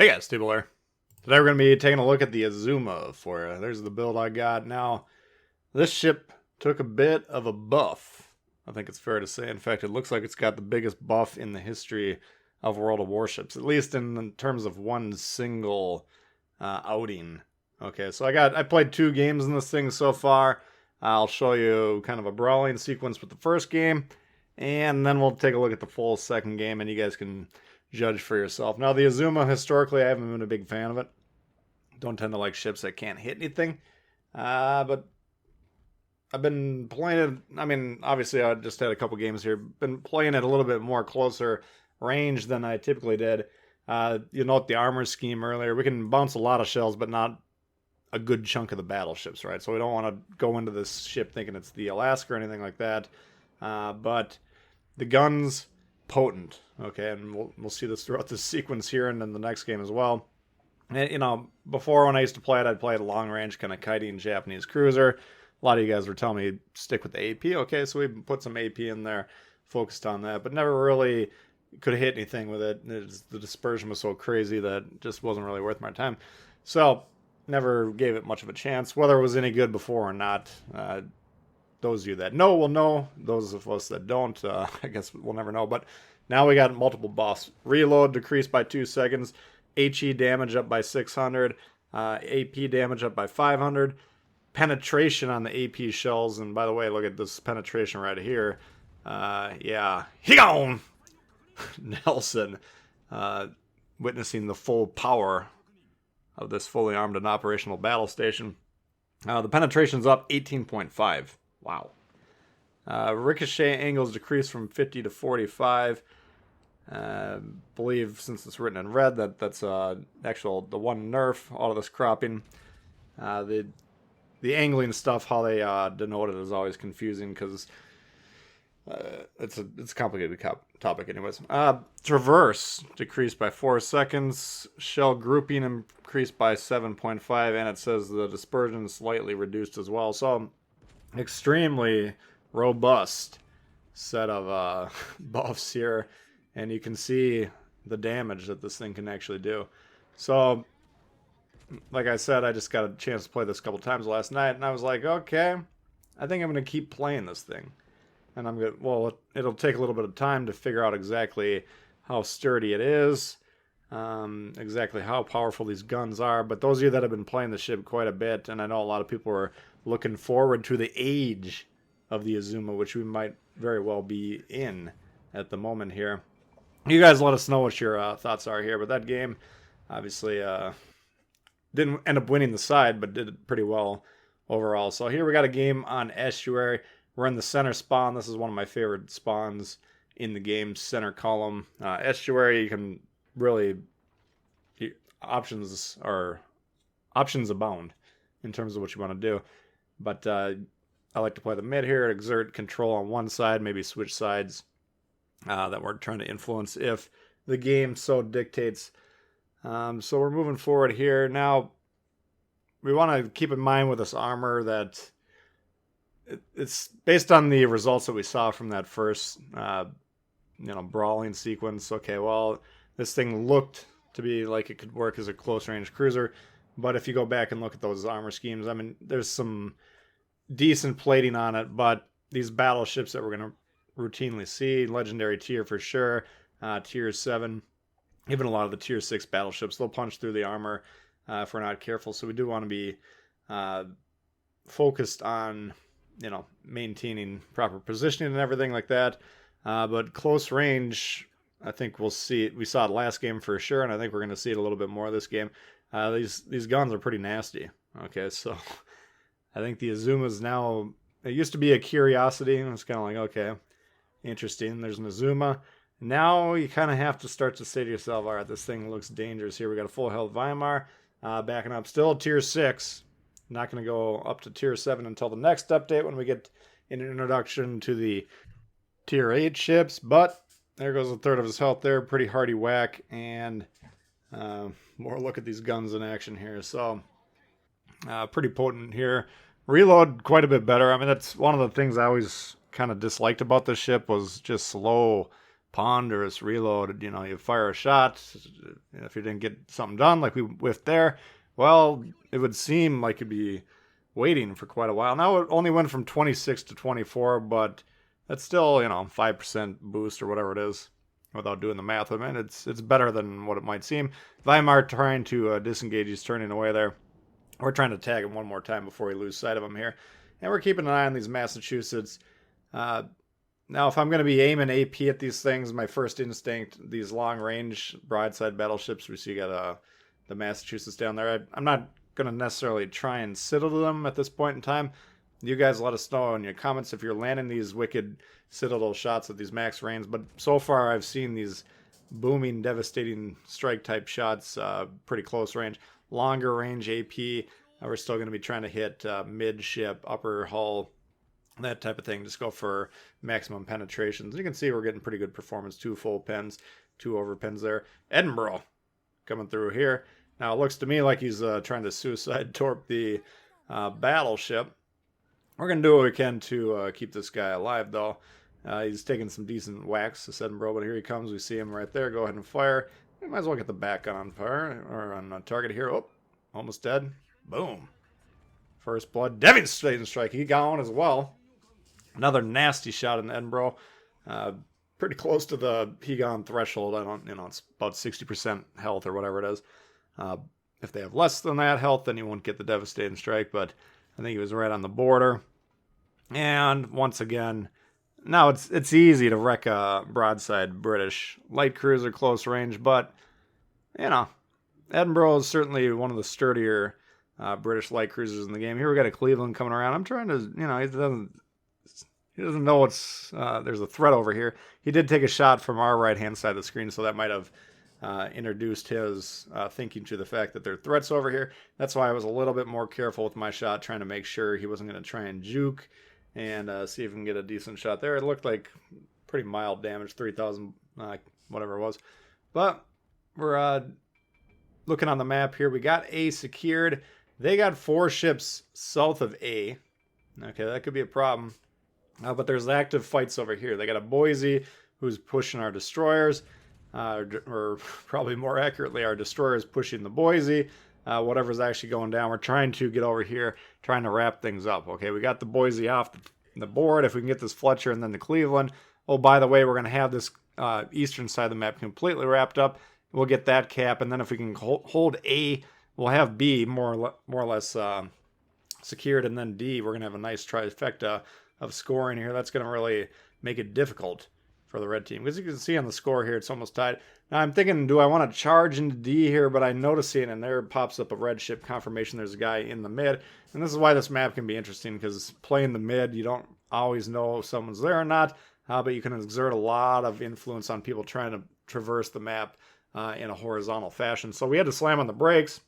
Hey guys, Tbull here. Today we're going to be taking a look at the Azuma for you. There's the build I got. Now, this ship took a bit of a buff. I think it's fair to say. In fact, it looks like it's got the biggest buff in the history of World of Warships, at least in terms of one single outing. Okay, so I played 2 games in this thing so far. I'll show you kind of a brawling sequence with the first game, and then we'll take a look at the full second game, and you guys can judge for yourself. Now, the Azuma, historically, I haven't been a big fan of it. Don't tend to like ships that can't hit anything. But I've been playing it, I mean, obviously I just had a couple games here. Been playing it a little bit more closer range than I typically did. You note the armor scheme earlier. We can bounce a lot of shells, but not a good chunk of the battleships, right? So we don't want to go into this ship thinking it's the Alaska or anything like that. But the guns, potent, okay, and we'll see this throughout this sequence here and in the next game as well. And, you know, before when I used to play it, I'd play it long range, kind of kiting Japanese cruiser. A lot of you guys were telling me stick with the AP. Okay, so we put some AP in there, focused on that, but never really could hit anything with it. The dispersion was so crazy that it just wasn't really worth my time. So never gave it much of a chance, whether it was any good before or not. Those of you that know will know. Those of us that don't, I guess we'll never know. But now we got multiple buffs. Reload decreased by 2 seconds. HE damage up by 600. AP damage up by 500. Penetration on the AP shells. And by the way, look at this penetration right here. Yeah. He gone! Nelson. Witnessing the full power of this fully armed and operational battle station. The penetration's up 18.5. Wow. Ricochet angles decreased from 50 to 45. Believe, since it's written in red, that's the one nerf, all of this cropping. The angling stuff, how they denote it is always confusing because it's a complicated topic anyways. Traverse decreased by 4 seconds. Shell grouping increased by 7.5, and it says the dispersion slightly reduced as well. So extremely robust set of buffs here, and you can see the damage that this thing can actually do. So like I said, I just got a chance to play this a couple times last night, and I was like, okay, I think I'm going to keep playing this thing. And I'm going to, well, it'll take a little bit of time to figure out exactly how sturdy it is, exactly how powerful these guns are. But those of you that have been playing the ship quite a bit, and I know a lot of people are looking forward to the age of the Azuma, which we might very well be in at the moment here. You guys let us know what your thoughts are here. But that game, obviously, didn't end up winning the side, but did pretty well overall. So here we got a game on Estuary. We're in the center spawn. This is one of my favorite spawns in the game, center column. Estuary, you can really, options abound in terms of what you want to do. But I like to play the mid here, exert control on one side, maybe switch sides that we're trying to influence if the game so dictates. So we're moving forward here. Now, we want to keep in mind with this armor that it's based on the results that we saw from that first, brawling sequence. Okay, well, this thing looked to be like it could work as a close-range cruiser, but if you go back and look at those armor schemes, I mean, there's some decent plating on it, but these battleships that we're going to routinely see, legendary tier for sure, tier 7, even a lot of the tier 6 battleships, they'll punch through the armor if we're not careful. So we do want to be focused on, maintaining proper positioning and everything like that. But close range, I think we'll see it. We saw it last game for sure, and I think we're going to see it a little bit more this game. These guns are pretty nasty. Okay, so I think the Azuma's now, it used to be a curiosity, and it's kind of like, okay, interesting. There's an Azuma. Now you kind of have to start to say to yourself, all right, this thing looks dangerous here. We got a full health Weimar backing up. Still tier 6. Not going to go up to tier 7 until the next update when we get an introduction to the tier 8 ships. But there goes a third of his health there. Pretty hardy whack. And more look at these guns in action here. So pretty potent here. Reload quite a bit better. I mean, that's one of the things I always kind of disliked about this ship was just slow ponderous reload. You know, you fire a shot. If you didn't get something done, like we whiffed there, well, it would seem like you'd be waiting for quite a while. Now it only went from 26 to 24, but that's still, 5% boost or whatever it is without doing the math. I mean, it's better than what it might seem. Weimar trying to disengage. He's turning away there. We're trying to tag him one more time before we lose sight of him here. And we're keeping an eye on these Massachusetts. Now, if I'm going to be aiming AP at these things, my first instinct, these long-range broadside battleships, we see you got the Massachusetts down there. I'm not going to necessarily try and citadel them at this point in time. You guys let us know in your comments if you're landing these wicked citadel shots at these max range. But so far, I've seen these booming, devastating strike-type shots pretty close range. Longer range AP, we're still going to be trying to hit mid-ship, upper hull, that type of thing. Just go for maximum penetrations. You can see we're getting pretty good performance. 2 full pens, 2 over pens there. Edinburgh coming through here. Now it looks to me like he's trying to suicide torp the battleship. We're going to do what we can to keep this guy alive, though. He's taking some decent whacks, this Edinburgh, but here he comes. We see him right there. Go ahead and fire. We might as well get the back gun on fire, or on target here. Oh, almost dead. Boom. First blood. Devastating strike. He got on as well. Another nasty shot in Edinburgh. Pretty close to the Hegon threshold. It's about 60% health or whatever it is. If they have less than that health, then you won't get the devastating strike, but I think he was right on the border. And once again, now it's easy to wreck a broadside British light cruiser close range, but, Edinburgh is certainly one of the sturdier British light cruisers in the game. Here we got a Cleveland coming around. I'm trying to, he doesn't know there's a threat over here. He did take a shot from our right-hand side of the screen, so that might have introduced his thinking to the fact that there are threats over here. That's why I was a little bit more careful with my shot, trying to make sure he wasn't going to try and juke and see if we can get a decent shot there. It looked like pretty mild damage, 3,000, whatever it was. But we're looking on the map here. We got A secured. They got 4 ships south of A. Okay, that could be a problem. But there's active fights over here. They got a Boise who's pushing our destroyers. Or probably more accurately, our destroyers pushing the Boise. Whatever's actually going down, we're trying to get over here, trying to wrap things up. Okay, we got the Boise off the board. If we can get this Fletcher and then the Cleveland. Oh, by the way, we're going to have this eastern side of the map completely wrapped up. We'll get that cap, and then if we can hold A, we'll have B more or less secured, and then D, we're going to have a nice trifecta of scoring here. That's going to really make it difficult for the red team. Because you can see on the score here, it's almost tied. Now I'm thinking, do I want to charge into D here? But I notice seeing, and there pops up a red ship confirmation. There's a guy in the mid. And this is why this map can be interesting, because playing the mid, you don't always know if someone's there or not. But you can exert a lot of influence on people trying to traverse the map in a horizontal fashion. So we had to slam on the brakes.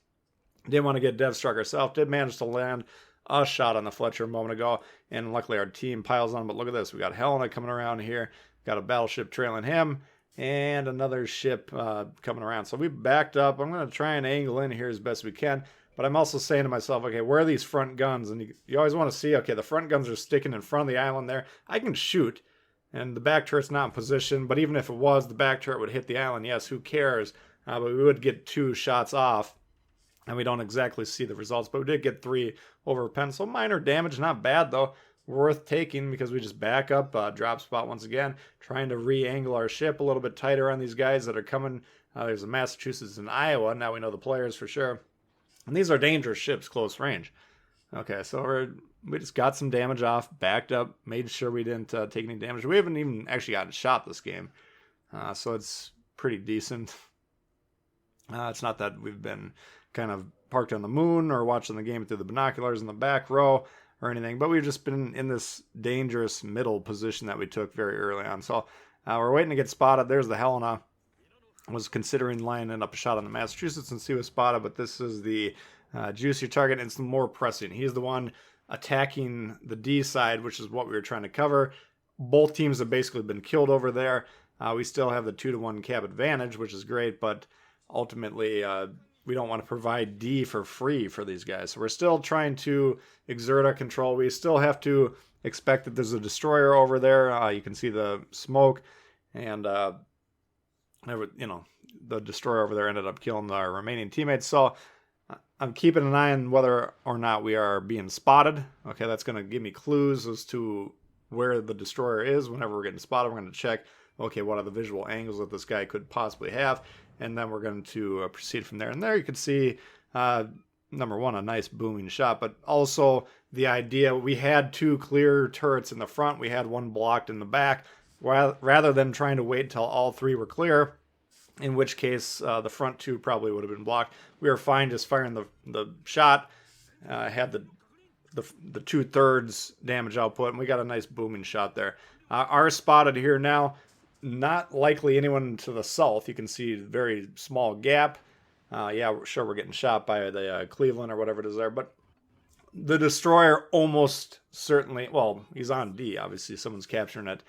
Didn't want to get dev struck ourselves. Did manage to land a shot on the Fletcher a moment ago. And luckily our team piles on. But look at this. We got Helena coming around here. Got a battleship trailing him. And another ship coming around. So we backed up. I'm going to try and angle in here as best we can. But I'm also saying to myself, okay, where are these front guns? And you always want to see, okay, the front guns are sticking in front of the island there. I can shoot. And the back turret's not in position. But even if it was, the back turret would hit the island. Yes, who cares? But we would get 2 shots off. And we don't exactly see the results. But we did get 3 over pen. So minor damage. Not bad, though. Worth taking because we just back up, drop spot once again, trying to re-angle our ship a little bit tighter on these guys that are coming. There's a Massachusetts and Iowa. Now we know the players for sure. And these are dangerous ships, close range. Okay, so we just got some damage off, backed up, made sure we didn't take any damage. We haven't even actually gotten shot this game. So it's pretty decent. It's not that we've been kind of parked on the moon or watching the game through the binoculars in the back row or anything, but we've just been in this dangerous middle position that we took very early on. So we're waiting to get spotted. There's the Helena. I was considering lining up a shot on the Massachusetts and see what's spotted, but this is the juicier target, and it's the more pressing. He's the one attacking the D side, which is what we were trying to cover. Both teams have basically been killed over there. We still have the 2-to-1 cap advantage, which is great, but ultimately we don't want to provide D for free for these guys. So we're still trying to exert our control. We still have to expect that there's a destroyer over there. You can see the smoke. And, you know, the destroyer over there ended up killing our remaining teammates. So I'm keeping an eye on whether or not we are being spotted. Okay, that's going to give me clues as to where the destroyer is. Whenever we're getting spotted, we're going to check, okay, what are the visual angles that this guy could possibly have, and then we're going to proceed from there. And there you can see, number one, a nice booming shot, but also the idea, we had 2 clear turrets in the front, we had 1 blocked in the back, rather than trying to wait until all 3 were clear, in which case the front 2 probably would have been blocked. We were fine just firing the shot, had the 2/3 damage output, and we got a nice booming shot there. Are spotted here now. Not likely anyone to the south. You can see a very small gap. Yeah, sure, we're getting shot by the Cleveland or whatever it is there, but the destroyer almost certainly, well, he's on D, obviously someone's capturing it,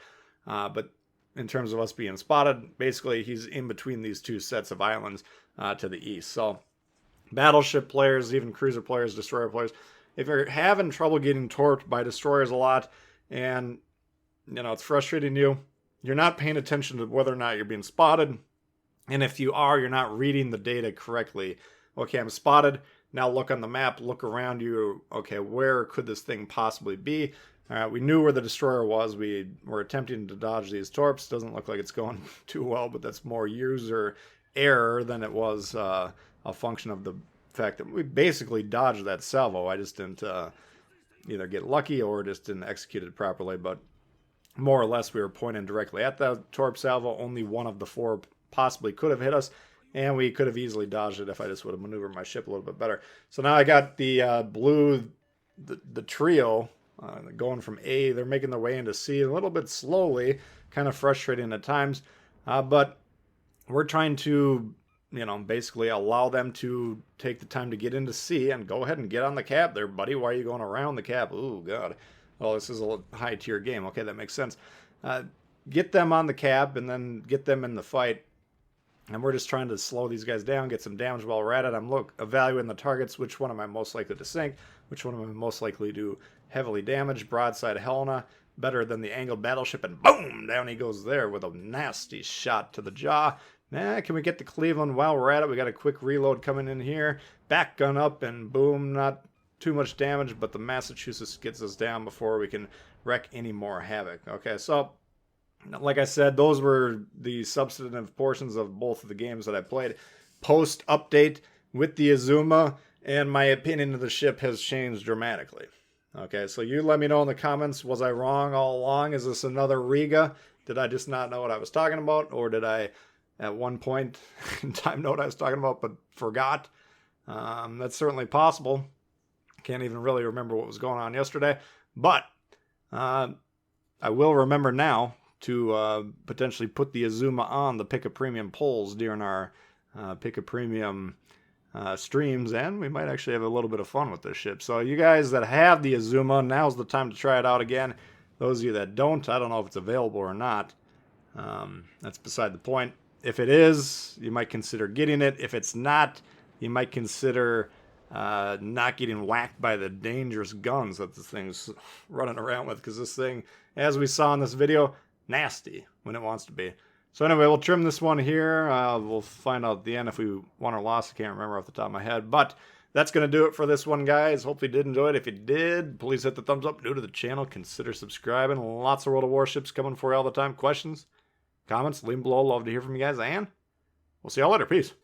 but in terms of us being spotted, basically he's in between these 2 sets of islands to the east. So battleship players, even cruiser players, destroyer players, if you're having trouble getting torped by destroyers a lot, and you know it's frustrating you, you're not paying attention to whether or not you're being spotted, and if you are, you're not reading the data correctly. Okay, I'm spotted. Now look on the map, look around you. Okay, where could this thing possibly be? All right, we knew where the destroyer was. We were attempting to dodge these torps. Doesn't look like it's going too well, but that's more user error than it was a function of the fact that we basically dodged that salvo. I just didn't either get lucky or just didn't execute it properly, but more or less we were pointing directly at the torp salvo. Only one of the 4 possibly could have hit us, and we could have easily dodged it if I just would have maneuvered my ship a little bit better. So now I got the blue, the trio going from A. They're making their way into C a little bit slowly, kind of frustrating at times, but we're trying to, you know, basically allow them to take the time to get into C and go ahead and get on the cap there, buddy. Why are you going around the cap? Oh, God. Well, this is a high tier game. Okay, that makes sense. Get them on the cap and then get them in the fight. And we're just trying to slow these guys down, get some damage while we're at it. I'm evaluating the targets. Which one am I most likely to sink? Which one am I most likely to heavily damage? Broadside Helena, better than the angled battleship. And boom! Down he goes there with a nasty shot to the jaw. Can we get the Cleveland while we're at it? We got a quick reload coming in here. Back gun up and boom. Not too much damage, but the Massachusetts gets us down before we can wreak any more havoc. Okay, so like I said, those were the substantive portions of both of the games that I played. Post-update with the Azuma, and my opinion of the ship has changed dramatically. Okay, so you let me know in the comments, was I wrong all along? Is this another Riga? Did I just not know what I was talking about? Or did I, at one point in time, know what I was talking about but forgot? That's certainly possible. Can't even really remember what was going on yesterday. But I will remember now to potentially put the Azuma on the Pick a Premium polls during our Pick a Premium streams, and we might actually have a little bit of fun with this ship. So you guys that have the Azuma, now's the time to try it out again. Those of you that don't, I don't know if it's available or not. That's beside the point. If it is, you might consider getting it. If it's not, you might consider not getting whacked by the dangerous guns that this thing's running around with, because this thing, as we saw in this video, nasty when it wants to be. So anyway, we'll trim this one here. We'll find out at the end if we won or lost. I can't remember off the top of my head, but that's going to do it for this one, guys. Hopefully you did enjoy it. If you did, please hit the thumbs up. New to the channel, consider subscribing. Lots of World of Warships coming for you all the time. Questions, comments, leave them below. Love to hear from you guys, and we'll see y'all later. Peace.